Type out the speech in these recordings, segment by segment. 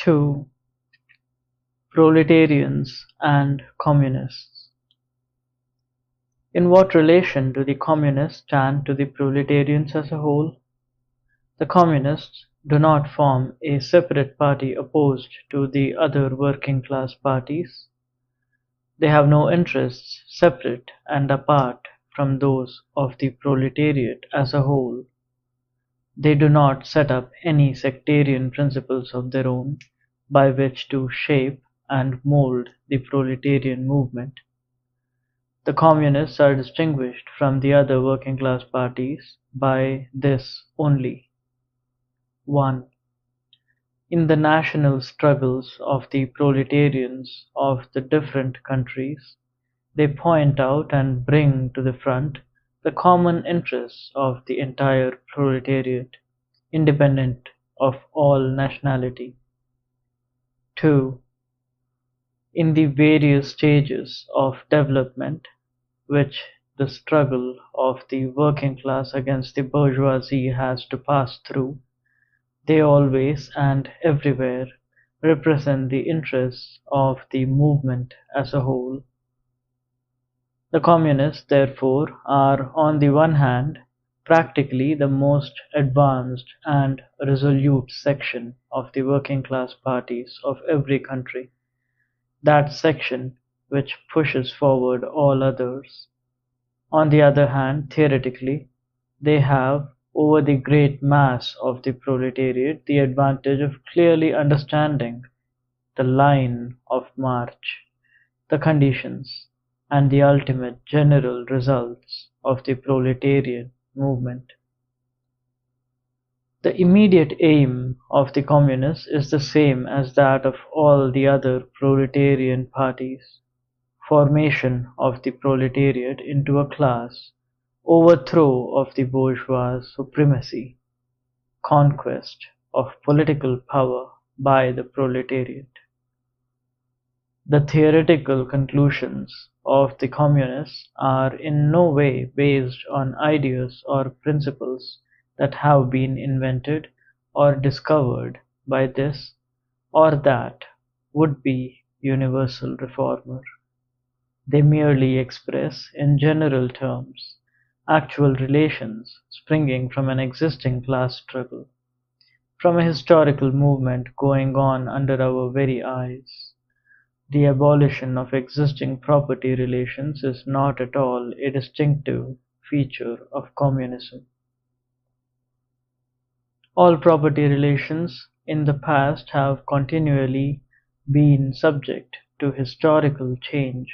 2. Proletarians and Communists. In what relation do the Communists stand to the Proletarians as a whole? The Communists do not form a separate party opposed to the other working class parties. They have no interests separate and apart from those of the proletariat as a whole. They do not set up any sectarian principles of their own by which to shape and mold the proletarian movement. The Communists are distinguished from the other working class parties by this only: 1. In the national struggles of the proletarians of the different countries, they point out and bring to the front the common interests of the entire proletariat, independent of all nationality. 2. In the various stages of development which the struggle of the working class against the bourgeoisie has to pass through, they always and everywhere represent the interests of the movement as a whole. The Communists, therefore, are on the one hand practically the most advanced and resolute section of the working class parties of every country, that section which pushes forward all others. On the other hand, theoretically, they have over the great mass of the proletariat the advantage of clearly understanding the line of march, the conditions, and the ultimate general results of the proletarian movement. The immediate aim of the Communists is the same as that of all the other proletarian parties: formation of the proletariat into a class, overthrow of the bourgeois supremacy, conquest of political power by the proletariat. The theoretical conclusions of the Communists are in no way based on ideas or principles that have been invented or discovered by this or that would-be universal reformer. They merely express, in general terms, actual relations springing from an existing class struggle, from a historical movement going on under our very eyes. The abolition of existing property relations is not at all a distinctive feature of communism. All property relations in the past have continually been subject to historical change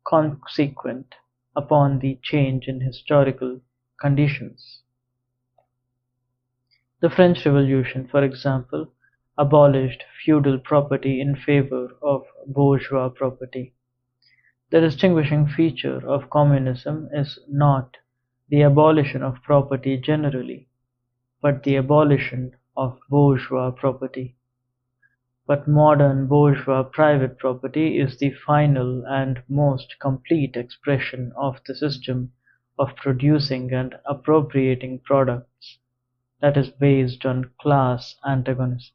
consequent upon the change in historical conditions. The French Revolution, for example, abolished feudal property in favor of bourgeois property. The distinguishing feature of communism is not the abolition of property generally, but the abolition of bourgeois property. But modern bourgeois private property is the final and most complete expression of the system of producing and appropriating products that is based on class antagonism,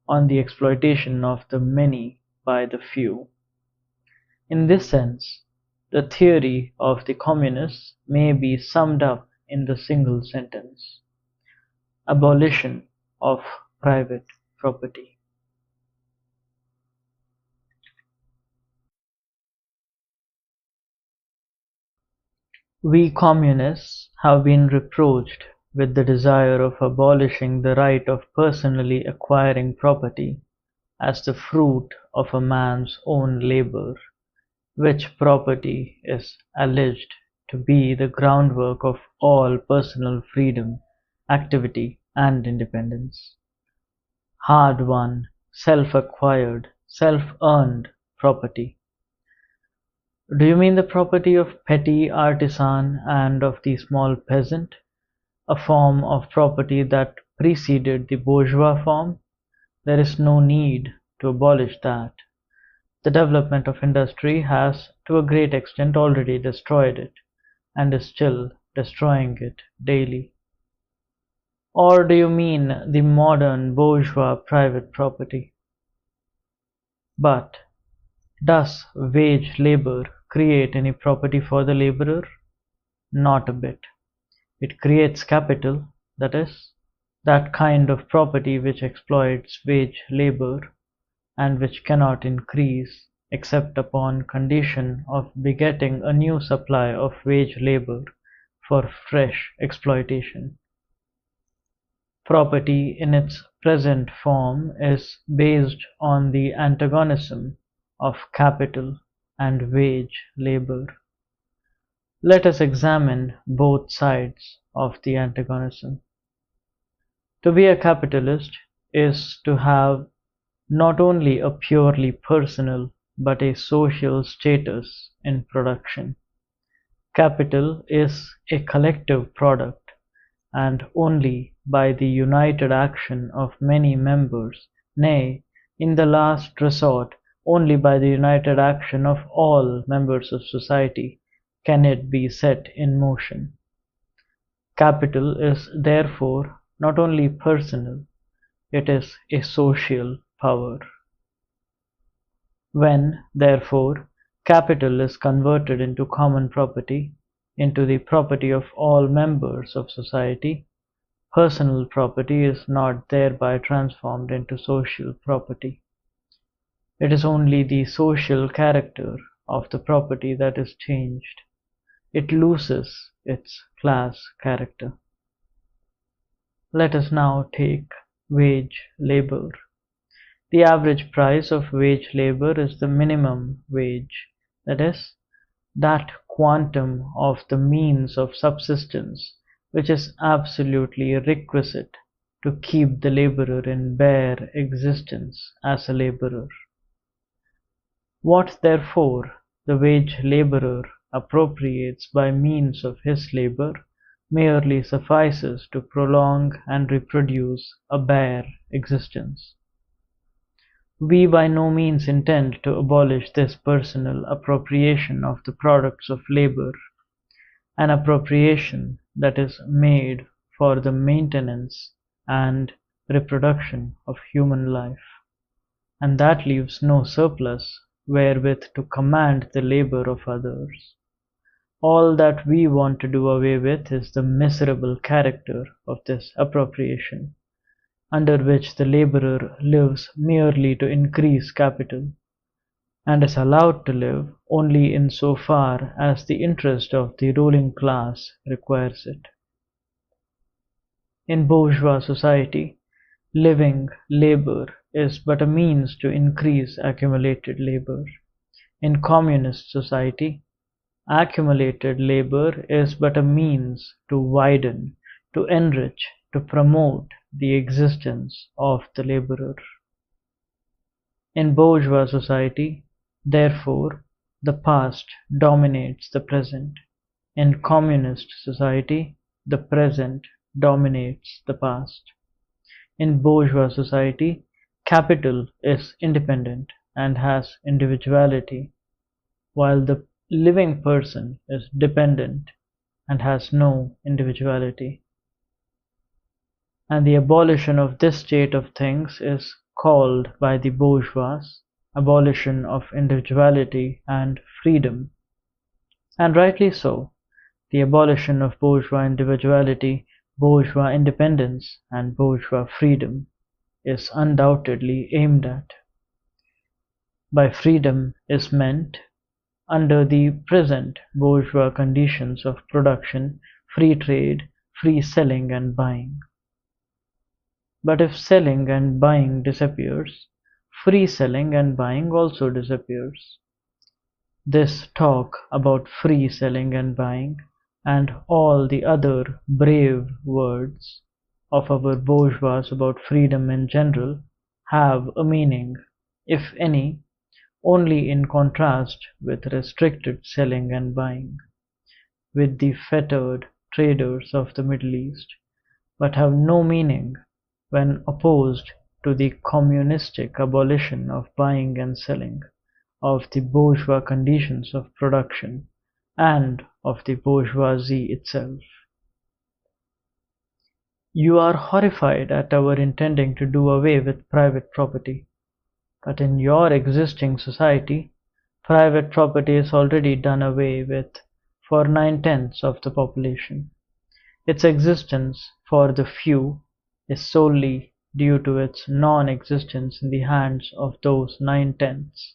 on the exploitation of the many by the few. In this sense, the theory of the Communists may be summed up in the single sentence: abolition of private property. We Communists have been reproached with the desire of abolishing the right of personally acquiring property as the fruit of a man's own labor, which property is alleged to be the groundwork of all personal freedom, activity, and independence. Hard-won, self-acquired, self-earned property. Do you mean the property of petty artisan and of the small peasant, a form of property that preceded the bourgeois form? There is no need to abolish that. The development of industry has to a great extent already destroyed it, and is still destroying it daily. Or do you mean the modern bourgeois private property? But does wage labor create any property for the laborer? Not a bit. It creates capital, that is, that kind of property which exploits wage labor and which cannot increase except upon condition of begetting a new supply of wage labor for fresh exploitation. Property in its present form is based on the antagonism of capital and wage labor. Let us examine both sides of the antagonism. To be a capitalist is to have not only a purely personal but a social status in production. Capital is a collective product, and only by the united action of many members, nay, in the last resort, only by the united action of all members of society, can it be set in motion. Capital is therefore not only personal, it is a social power. When, therefore, capital is converted into common property, into the property of all members of society, personal property is not thereby transformed into social property. It is only the social character of the property that is changed. It loses its class character. Let us now take wage labor. The average price of wage labor is the minimum wage, that is, that quantum of the means of subsistence which is absolutely requisite to keep the laborer in bare existence as a laborer. What therefore the wage laborer appropriates by means of his labor merely suffices to prolong and reproduce a bare existence. We by no means intend to abolish this personal appropriation of the products of labor, an appropriation that is made for the maintenance and reproduction of human life, and that leaves no surplus wherewith to command the labor of others. All that we want to do away with is the miserable character of this appropriation, under which the laborer lives merely to increase capital, and is allowed to live only in so far as the interest of the ruling class requires it. In bourgeois society, living labor is but a means to increase accumulated labor. In communist society, accumulated labor is but a means to widen, to enrich, to promote the existence of the laborer. In bourgeois society, therefore, the past dominates the present. In communist society, the present dominates the past. In bourgeois society, capital is independent and has individuality, while the living person is dependent and has no individuality. And the abolition of this state of things is called by the bourgeois abolition of individuality and freedom. And rightly so. The abolition of bourgeois individuality, bourgeois independence, and bourgeois freedom is undoubtedly aimed at. By freedom is meant, under the present bourgeois conditions of production, free trade, free selling and buying. But if selling and buying disappears, free selling and buying also disappears. This talk about free selling and buying, and all the other brave words of our bourgeois about freedom in general, have a meaning, if any, only in contrast with restricted selling and buying, with the fettered traders of the Middle East, but have no meaning when opposed to the communistic abolition of buying and selling, of the bourgeois conditions of production, and of the bourgeoisie itself. You are horrified at our intending to do away with private property, but in your existing society, private property is already done away with for 9/10ths of the population. Its existence for the few is solely due to its non-existence in the hands of those 9/10ths.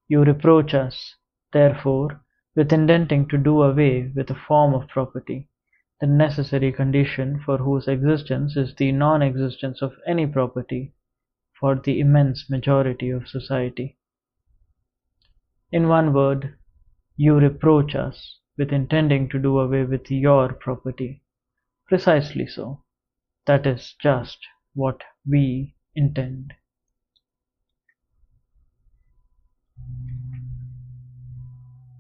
You reproach us, therefore, with intending to do away with a form of property, the necessary condition for whose existence is the non-existence of any property for the immense majority of society. In one word, you reproach us with intending to do away with your property. Precisely so. That is just what we intend.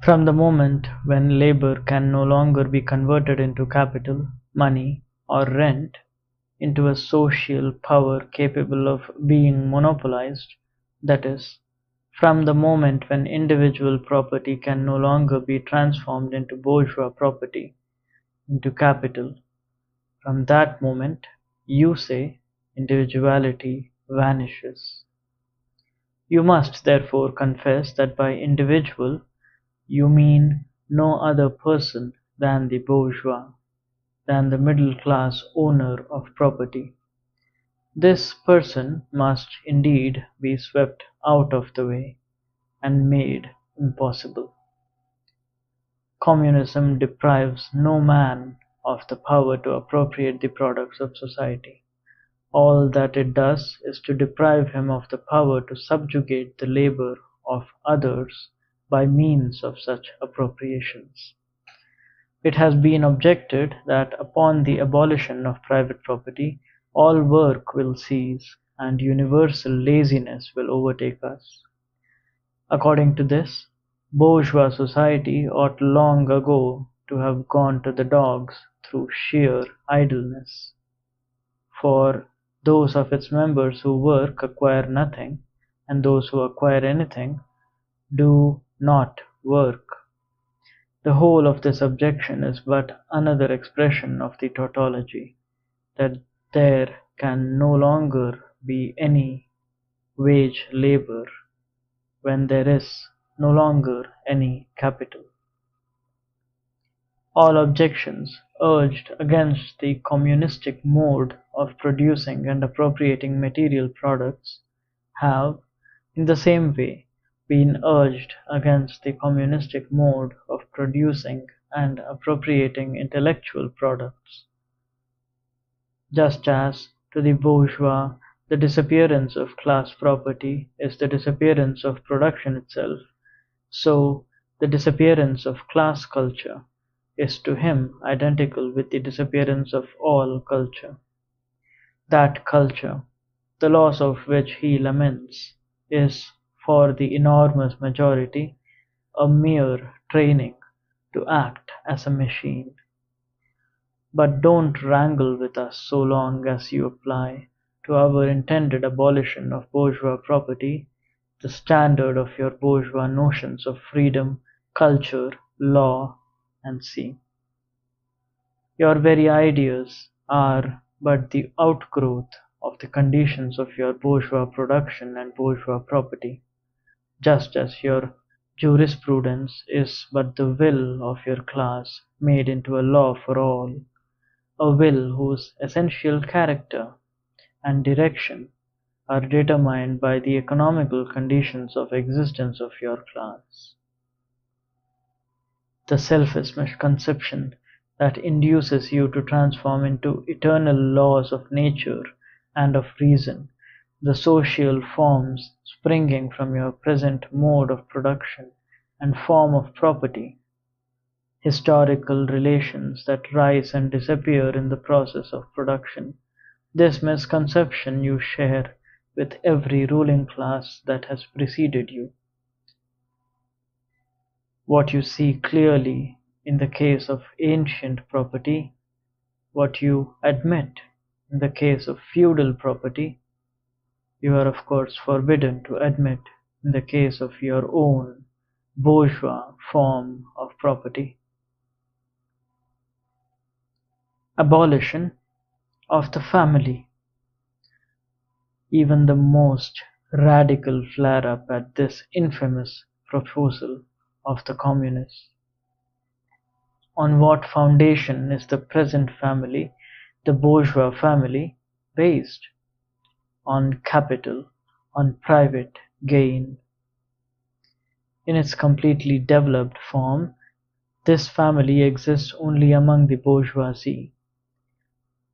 From the moment when labor can no longer be converted into capital, money, or rent, into a social power capable of being monopolized, that is, from the moment when individual property can no longer be transformed into bourgeois property, into capital, from that moment, you say, individuality vanishes. You must therefore confess that by individual you mean no other person than the bourgeois, than the middle-class owner of property. This person must indeed be swept out of the way and made impossible. Communism deprives no man of the power to appropriate the products of society. All that it does is to deprive him of the power to subjugate the labor of others by means of such appropriations. It has been objected that upon the abolition of private property, all work will cease, and universal laziness will overtake us. According to this, bourgeois society ought long ago to have gone to the dogs through sheer idleness. For those of its members who work acquire nothing, and those who acquire anything do not work. The whole of this objection is but another expression of the tautology, that there can no longer be any wage labor when there is no longer any capital. All objections urged against the communistic mode of producing and appropriating material products have, in the same way, been urged against the communistic mode of producing and appropriating intellectual products. Just as, to the bourgeois, the disappearance of class property is the disappearance of production itself, so the disappearance of class culture is to him identical with the disappearance of all culture. That culture, the loss of which he laments, is for the enormous majority a mere training to act as a machine. But don't wrangle with us so long as you apply to our intended abolition of bourgeois property the standard of your bourgeois notions of freedom, culture, law, and see. Your very ideas are but the outgrowth of the conditions of your bourgeois production and bourgeois property, just as your jurisprudence is but the will of your class made into a law for all, a will whose essential character and direction are determined by the economical conditions of existence of your class. The selfish misconception that induces you to transform into eternal laws of nature and of reason the social forms springing from your present mode of production and form of property, historical relations that rise and disappear in the process of production. This misconception you share with every ruling class that has preceded you. What you see clearly in the case of ancient property, what you admit in the case of feudal property, you are of course forbidden to admit in the case of your own bourgeois form of property. Abolition of the family. Even the most radical flare up at this infamous proposal of the communists. On what foundation is the present family, the bourgeois family, based? On capital, on private gain. In its completely developed form, this family exists only among the bourgeoisie.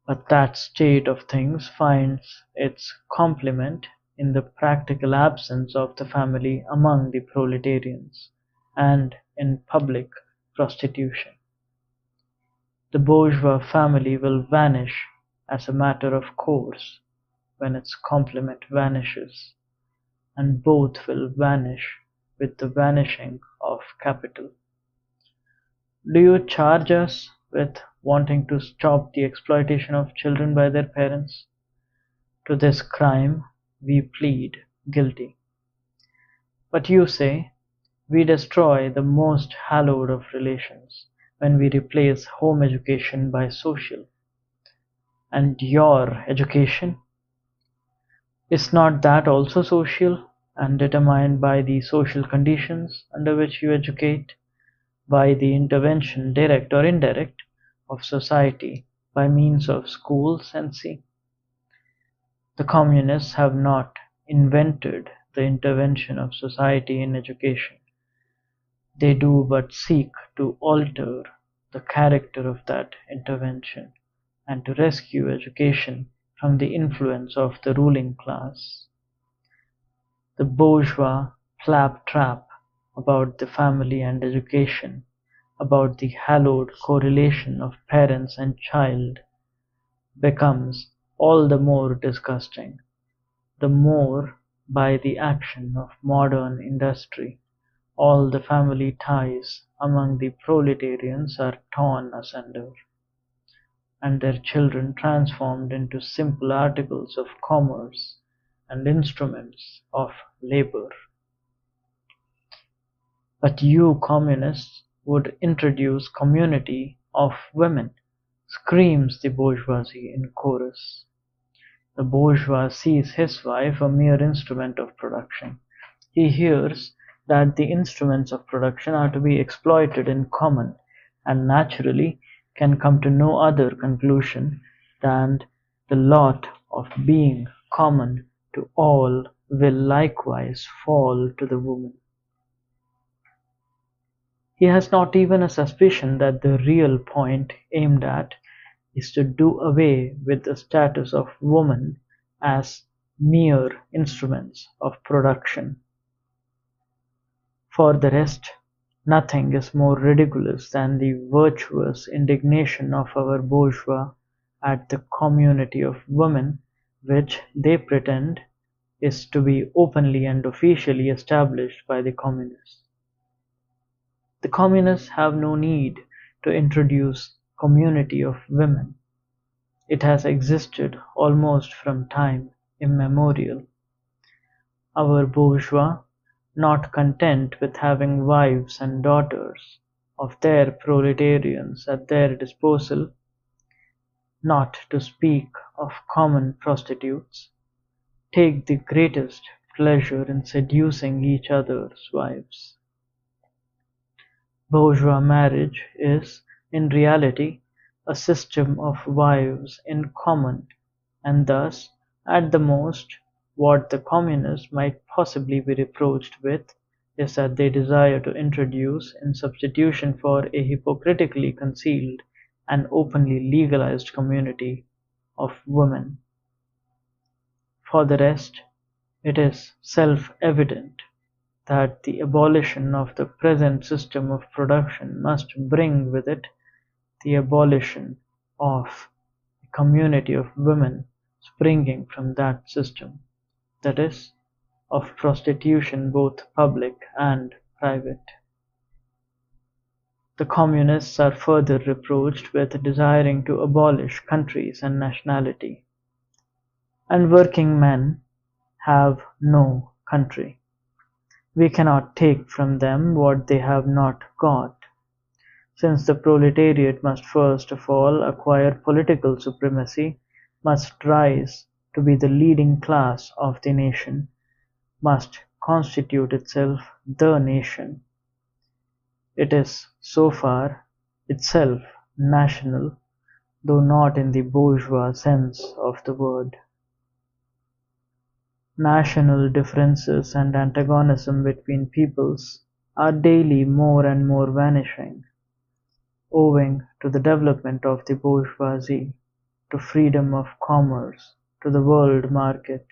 But that state of things finds its complement in the practical absence of the family among the proletarians, and in public prostitution. The bourgeois family will vanish as a matter of course when its complement vanishes, and both will vanish with the vanishing of capital. Do you charge us with wanting to stop the exploitation of children by their parents? To this crime we plead guilty. But you say, we destroy the most hallowed of relations when we replace home education by social. And your education? Is not that also social, and determined by the social conditions under which you educate, by the intervention, direct or indirect, of society by means of schools and sea? The communists have not invented the intervention of society in education. They do but seek to alter the character of that intervention, and to rescue education from the influence of the ruling class. The bourgeois claptrap about the family and education, about the hallowed correlation of parents and child, becomes all the more disgusting, the more by the action of modern industry all the family ties among the proletarians are torn asunder, and their children transformed into simple articles of commerce and instruments of labor. But you communists would introduce community of women, screams the bourgeoisie in chorus. The bourgeois sees his wife a mere instrument of production. He hears that the instruments of production are to be exploited in common, and naturally can come to no other conclusion than the lot of being common to all will likewise fall to the woman. He has not even a suspicion that the real point aimed at is to do away with the status of woman as mere instruments of production. For the rest, nothing is more ridiculous than the virtuous indignation of our bourgeois at the community of women which they pretend is to be openly and officially established by the communists. The communists have no need to introduce community of women. It has existed almost from time immemorial. Our bourgeois, not content with having wives and daughters of their proletarians at their disposal, not to speak of common prostitutes, take the greatest pleasure in seducing each other's wives. Bourgeois marriage is, in reality, a system of wives in common, and thus, at the most, what the communists might possibly be reproached with is that they desire to introduce, in substitution for a hypocritically concealed and openly legalized community of women. For the rest, it is self-evident that the abolition of the present system of production must bring with it the abolition of the community of women springing from that system, that is, of prostitution both public and private. The communists are further reproached with desiring to abolish countries and nationality. And working men have no country. We cannot take from them what they have not got, since the proletariat must first of all acquire political supremacy, must rise to be the leading class of the nation, must constitute itself the nation. It is so far itself national, though not in the bourgeois sense of the word. National differences and antagonism between peoples are daily more and more vanishing, owing to the development of the bourgeoisie, to freedom of commerce, to the world market,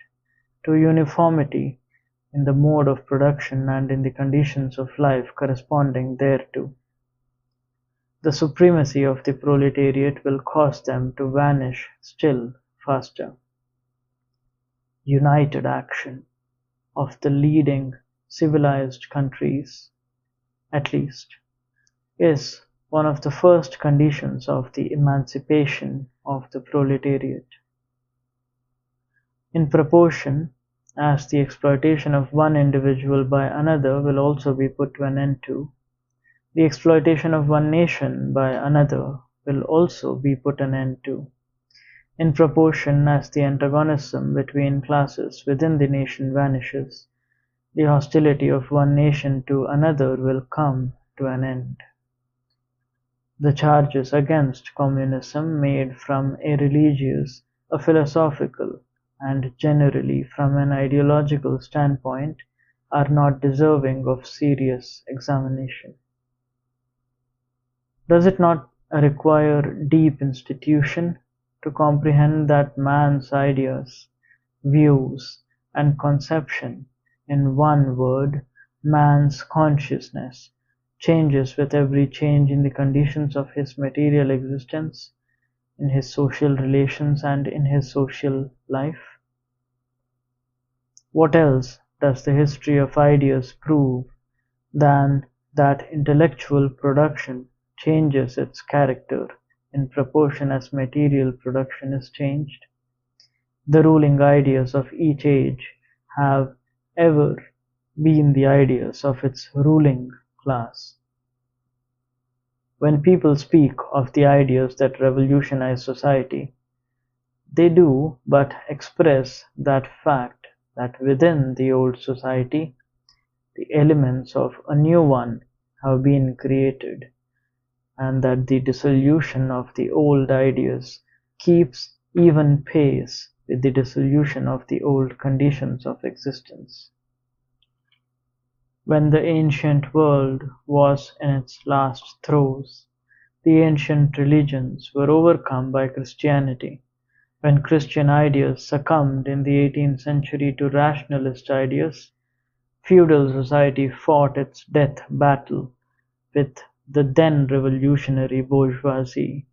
to uniformity in the mode of production and in the conditions of life corresponding thereto. The supremacy of the proletariat will cause them to vanish still faster. United action of the leading civilized countries, at least, is one of the first conditions of the emancipation of the proletariat. In proportion as the exploitation of one individual by another will also be put an end to, the exploitation of one nation by another will also be put an end to. In proportion as the antagonism between classes within the nation vanishes, the hostility of one nation to another will come to an end. The charges against communism made from a religious, a philosophical, and generally from an ideological standpoint are not deserving of serious examination. Does it not require deep institution to comprehend that man's ideas, views, and conception, in one word, man's consciousness, changes with every change in the conditions of his material existence, in his social relations, and in his social life? What else does the history of ideas prove than that intellectual production changes its character in proportion as material production is changed? The ruling ideas of each age have ever been the ideas of its ruling class. When people speak of the ideas that revolutionize society, they do but express that fact that within the old society, the elements of a new one have been created, and that the dissolution of the old ideas keeps even pace with the dissolution of the old conditions of existence. When the ancient world was in its last throes, the ancient religions were overcome by Christianity. When Christian ideas succumbed in the 18th century to rationalist ideas, feudal society fought its death battle with the then revolutionary bourgeoisie.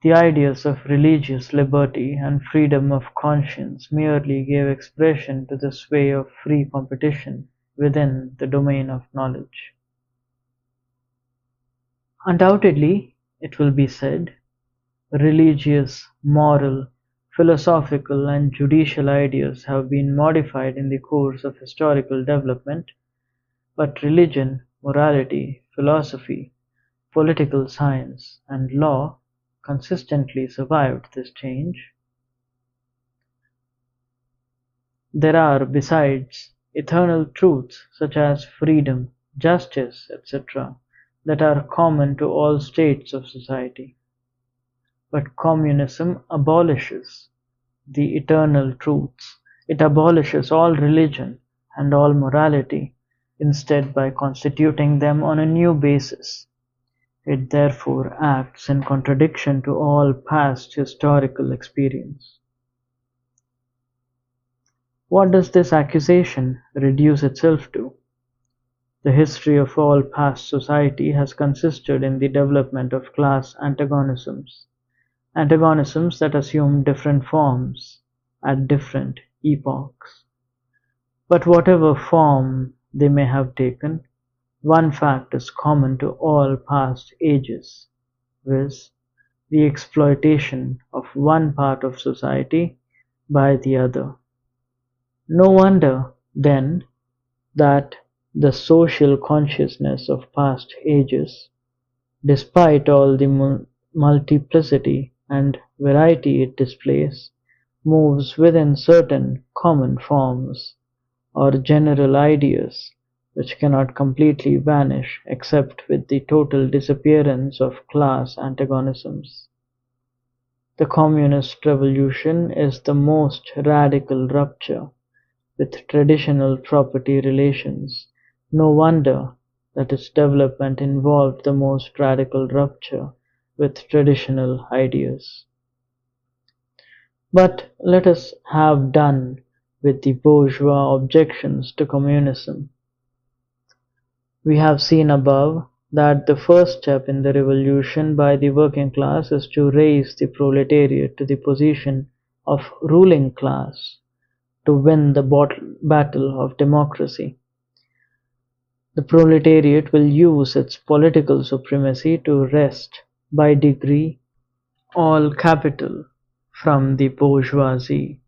The ideas of religious liberty and freedom of conscience merely gave expression to the sway of free competition within the domain of knowledge. Undoubtedly, it will be said, religious, moral, philosophical, and judicial ideas have been modified in the course of historical development, but religion, morality, philosophy, political science, and law consistently survived this change. There are, besides, eternal truths such as freedom, justice, etc., that are common to all states of society. But communism abolishes the eternal truths. It abolishes all religion and all morality, instead by constituting them on a new basis. It therefore acts in contradiction to all past historical experience. What does this accusation reduce itself to? The history of all past society has consisted in the development of class antagonisms, antagonisms that assume different forms at different epochs. But whatever form they may have taken, one fact is common to all past ages, viz., the exploitation of one part of society by the other. No wonder, then, that the social consciousness of past ages, despite all the multiplicity and variety it displays moves within certain common forms or general ideas which cannot completely vanish except with the total disappearance of class antagonisms. The Communist Revolution is the most radical rupture with traditional property relations. No wonder that its development involved the most radical rupture with traditional ideas. But let us have done with the bourgeois objections to communism. We have seen above that the first step in the revolution by the working class is to raise the proletariat to the position of ruling class to win the battle of democracy. The proletariat will use its political supremacy to wrest by degree all capital from the bourgeoisie,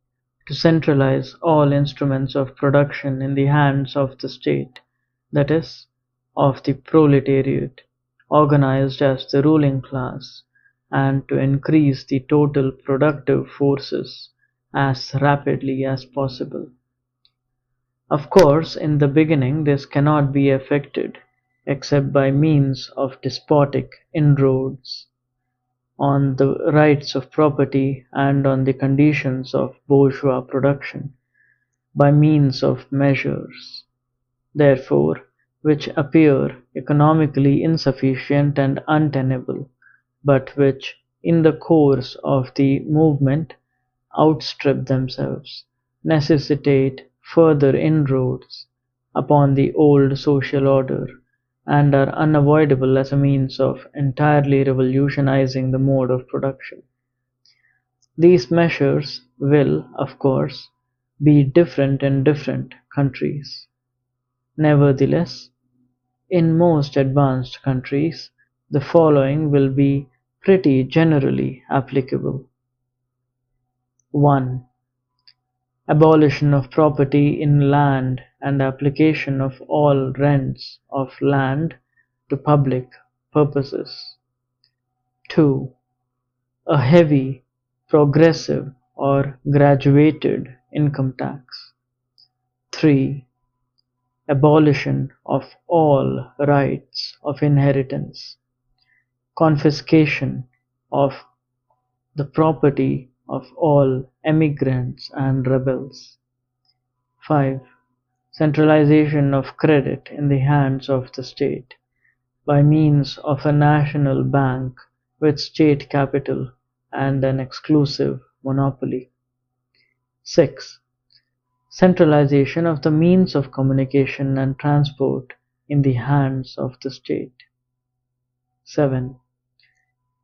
to centralize all instruments of production in the hands of the state, that is, of the proletariat, organized as the ruling class, and to increase the total productive forces as rapidly as possible. Of course, in the beginning this cannot be effected except by means of despotic inroads on the rights of property and on the conditions of bourgeois production, by means of measures, therefore, which appear economically insufficient and untenable, but which, in the course of the movement, outstrip themselves, necessitate further inroads upon the old social order, and are unavoidable as a means of entirely revolutionizing the mode of production. These measures will, of course, be different in different countries. Nevertheless, in most advanced countries, the following will be pretty generally applicable: 1. Abolition of property in land and application of all rents of land to public purposes. 2. A heavy, progressive or graduated income tax. 3. Abolition of all rights of inheritance. Confiscation of the property of all emigrants and rebels. 5. Centralization of credit in the hands of the state, by means of a national bank with state capital and an exclusive monopoly. 6. Centralization of the means of communication and transport in the hands of the state. 7.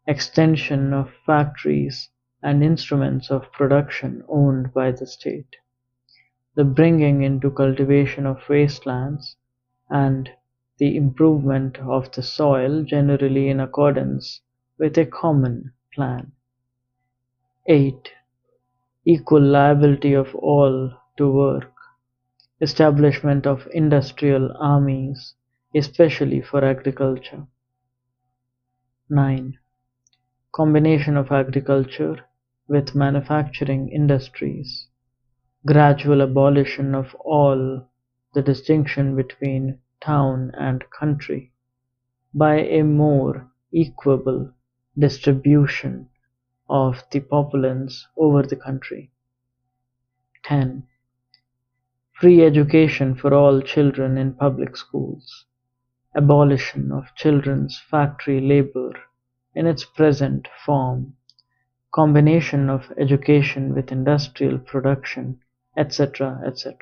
Extension of factories and instruments of production owned by the state, the bringing into cultivation of wastelands, and the improvement of the soil generally in accordance with a common plan. 8. Equal liability of all to work, establishment of industrial armies, especially for agriculture. 9. Combination of agriculture with manufacturing industries, gradual abolition of all the distinction between town and country, by a more equable distribution of the populace over the country. 10. Free education for all children in public schools, abolition of children's factory labor in its present form, combination of education with industrial production, etc., etc.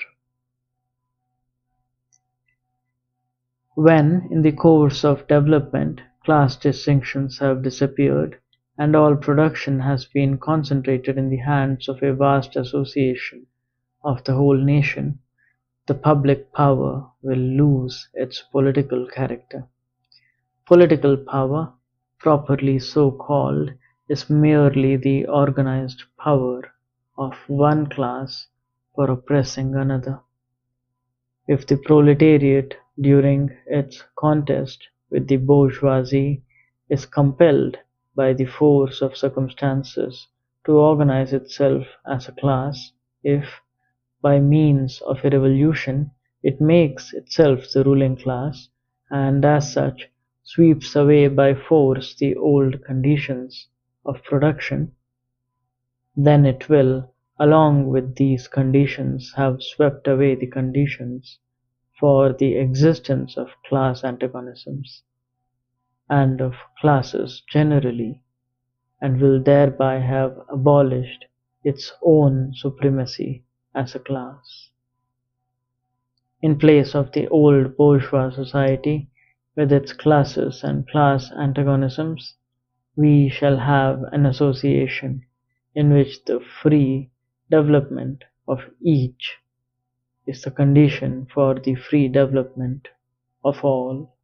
When, in the course of development, class distinctions have disappeared, and all production has been concentrated in the hands of a vast association of the whole nation, the public power will lose its political character. Political power, properly so called, is merely the organized power of one class for oppressing another. If the proletariat, during its contest with the bourgeoisie, is compelled by the force of circumstances to organize itself as a class, if, by means of a revolution, it makes itself the ruling class, and as such sweeps away by force the old conditions of production, then it will, along with these conditions, have swept away the conditions for the existence of class antagonisms and of classes generally, and will thereby have abolished its own supremacy as a class. In place of the old bourgeois society, with its classes and class antagonisms, we shall have an association in which the free development of each is the condition for the free development of all.